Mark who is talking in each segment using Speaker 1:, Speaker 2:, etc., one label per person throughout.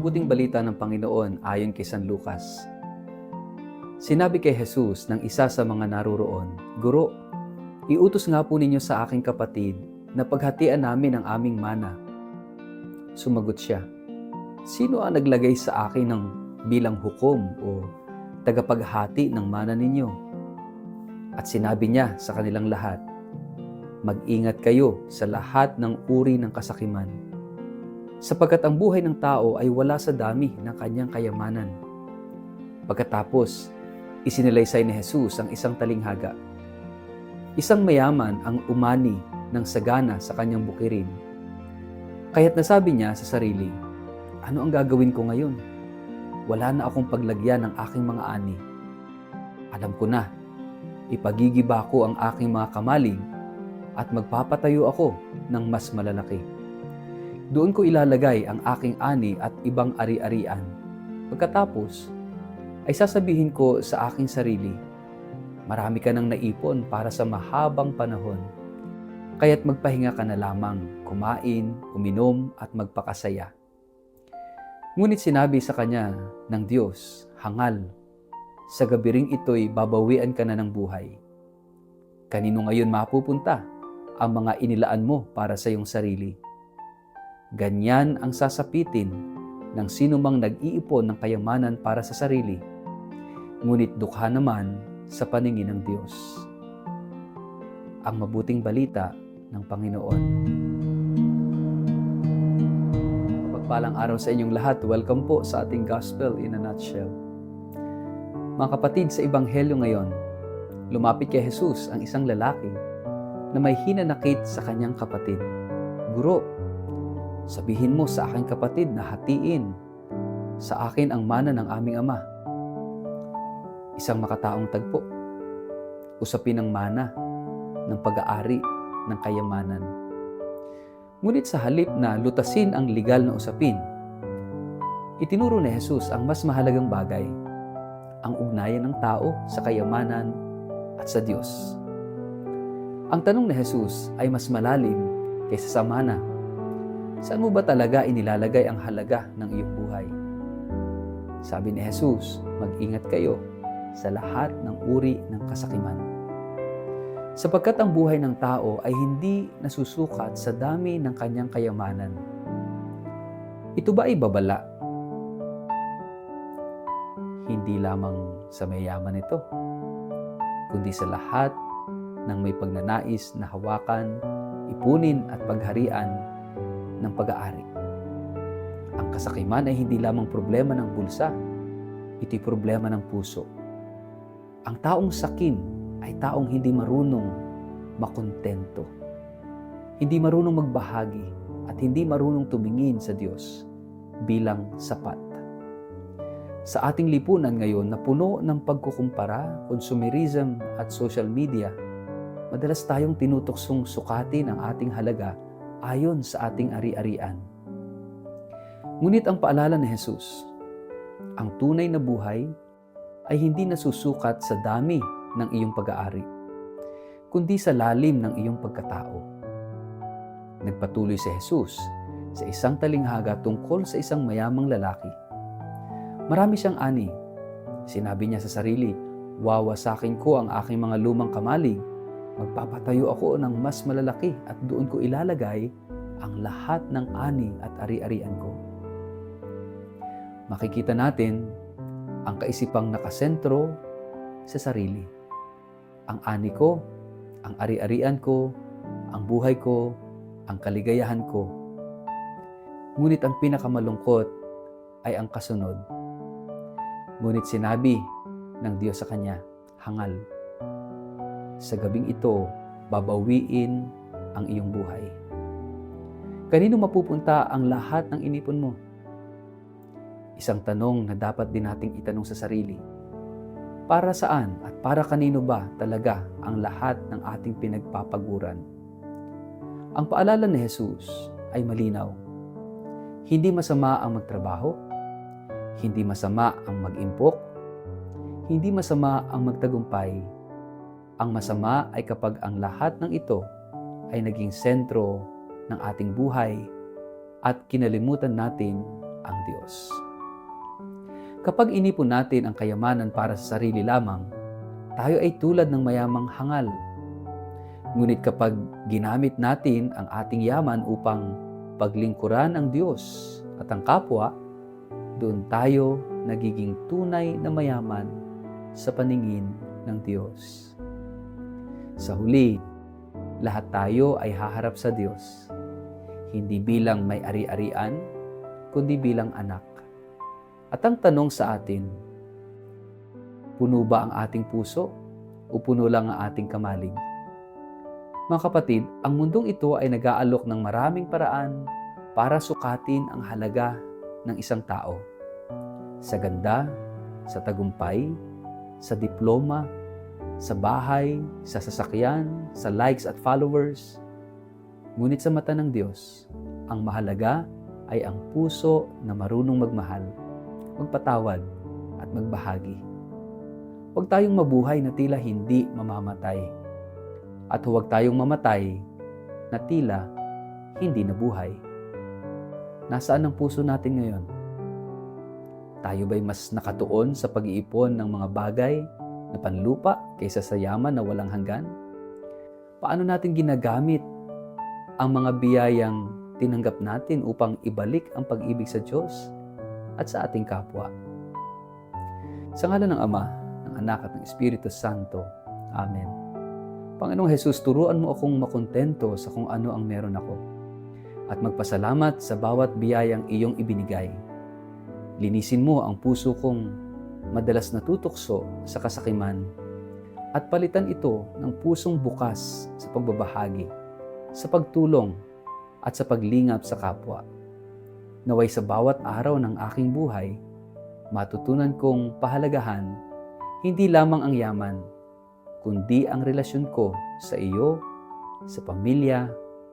Speaker 1: mabuting balita ng Panginoon ayon kay San Lucas. Sinabi kay Jesus ng isa sa mga naroroon, "Guro, iutos nga po ninyo sa aking kapatid na paghatian namin ang aming mana." Sumagot siya, "Sino ang naglagay sa akin ng bilang hukom o tagapaghati ng mana ninyo?" At sinabi niya sa kanilang lahat, "Mag-ingat kayo sa lahat ng uri ng kasakiman, sapagkat ang buhay ng tao ay wala sa dami ng kanyang kayamanan." Pagkatapos, isinalaysay ni Jesus ang isang talinghaga. Isang mayaman ang umani ng sagana sa kanyang bukirin. Kaya't nasabi niya sa sarili, "Ano ang gagawin ko ngayon? Wala na akong paglagyan ng aking mga ani. Alam ko na, ipagigiba ko ang aking mga kamalig at magpapatayo ako ng mas malalaki. Doon ko ilalagay ang aking ani at ibang ari-arian. Pagkatapos, ay sasabihin ko sa aking sarili, marami ka nang naipon para sa mahabang panahon. Kaya't magpahinga ka na lamang, kumain, uminom at magpakasaya." Ngunit sinabi sa kanya ng Diyos, "Hangal, sa gabi ring ito'y babawian ka na ng buhay. Kanino ngayon mapupunta ang mga inilaan mo para sa iyong sarili?" Ganyan ang sasapitin ng sinumang nag-iipon ng kayamanan para sa sarili, ngunit dukha naman sa paningin ng Diyos. Ang mabuting balita ng Panginoon. Mapagpalang araw sa inyong lahat. Welcome po sa ating Gospel in a Nutshell. Mga kapatid, sa Ebanghelyo ngayon, lumapit kay Jesus ang isang lalaki na may hinanakit sa kanyang kapatid. "Guro, sabihin mo sa aking kapatid na hatiin sa akin ang mana ng aming ama." Isang makataong tagpo. Usapin ang mana ng pag-aari ng kayamanan. Ngunit sa halip na lutasin ang legal na usapin, itinuro ni Jesus ang mas mahalagang bagay, ang ugnayan ng tao sa kayamanan at sa Diyos. Ang tanong ni Jesus ay mas malalim kaysa sa mana. Saan mo ba talaga inilalagay ang halaga ng iyong buhay? Sabi ni Jesus, mag-ingat kayo sa lahat ng uri ng kasakiman. Sapagkat ang buhay ng tao ay hindi nasusukat sa dami ng kanyang kayamanan. Ito ba ay babala? Hindi lamang sa mayaman ito, kundi sa lahat ng may pagnanais na hawakan, ipunin at pagharian ng pag-aari. Ang kasakiman ay hindi lamang problema ng bulsa, ito'y problema ng puso. Ang taong sakim ay taong hindi marunong makontento, hindi marunong magbahagi at hindi marunong tumingin sa Diyos bilang sapat. Sa ating lipunan ngayon na puno ng pagkukumpara, consumerism at social media, madalas tayong tinutuksong sukatin ang ating halaga ayon sa ating ari-arian. Ngunit ang paalala ni Jesus, ang tunay na buhay ay hindi nasusukat sa dami ng iyong pag-aari, kundi sa lalim ng iyong pagkatao. Nagpatuloy si Jesus sa isang talinghaga tungkol sa isang mayamang lalaki. Marami siyang ani. Sinabi niya sa sarili, "Wawasakin ko ang aking mga lumang kamalig. Magpapatayo ako ng mas malalaki at doon ko ilalagay ang lahat ng ani at ari-arian ko." Makikita natin ang kaisipang nakasentro sa sarili. Ang ani ko, ang ari-arian ko, ang buhay ko, ang kaligayahan ko. Ngunit ang pinakamalungkot ay ang kasunod. Ngunit sinabi ng Diyos sa kanya, "Hangal, sa gabing ito, babawiin ang iyong buhay." Kanino mapupunta ang lahat ng inipon mo? Isang tanong na dapat din nating itanong sa sarili. Para saan at para kanino ba talaga ang lahat ng ating pinagpapaguran? Ang paalala ni Jesus ay malinaw. Hindi masama ang magtrabaho, hindi masama ang mag-impok, hindi masama ang magtagumpay. Ang masama ay kapag ang lahat ng ito ay naging sentro ng ating buhay at kinalimutan natin ang Diyos. Kapag inipon natin ang kayamanan para sa sarili lamang, tayo ay tulad ng mayamang hangal. Ngunit kapag ginamit natin ang ating yaman upang paglingkuran ang Diyos at ang kapwa, doon tayo nagiging tunay na mayaman sa paningin ng Diyos. Sa huli, lahat tayo ay haharap sa Diyos, hindi bilang may ari-arian, kundi bilang anak. At ang tanong sa atin, puno ba ang ating puso o puno lang ang ating kamalig? Mga kapatid, ang mundong ito ay nag-aalok ng maraming paraan para sukatin ang halaga ng isang tao. Sa ganda, sa tagumpay, sa diploma, sa bahay, sa sasakyan, sa likes at followers. Ngunit sa mata ng Diyos, ang mahalaga ay ang puso na marunong magmahal, magpatawad at magbahagi. Huwag tayong mabuhay na tila hindi mamamatay. At huwag tayong mamatay na tila hindi nabuhay. Nasaan ang puso natin ngayon? Tayo ba'y mas nakatuon sa pag-iipon ng mga bagay na panlupa kaysa sa yaman na walang hanggan? Paano natin ginagamit ang mga biyayang tinanggap natin upang ibalik ang pag-ibig sa Diyos at sa ating kapwa? Sa ngalan ng Ama, ng Anak at ng Espiritu Santo. Amen. Panginoong Jesus, turuan mo akong makontento sa kung ano ang meron ako at magpasalamat sa bawat biyayang iyong ibinigay. Linisin mo ang puso kong madalas natutokso sa kasakiman at palitan ito ng pusong bukas sa pagbabahagi, sa pagtulong at sa paglingap sa kapwa. Naway sa bawat araw ng aking buhay, matutunan kong pahalagahan hindi lamang ang yaman, kundi ang relasyon ko sa iyo, sa pamilya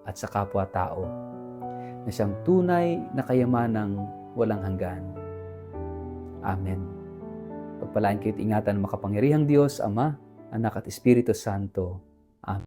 Speaker 1: at sa kapwa-tao, na siyang tunay na kayamanang walang hanggan. Amen. Pagpalain kayo't ingatan ng makapangyarihang Diyos, Ama, Anak at Espiritu Santo. Amen.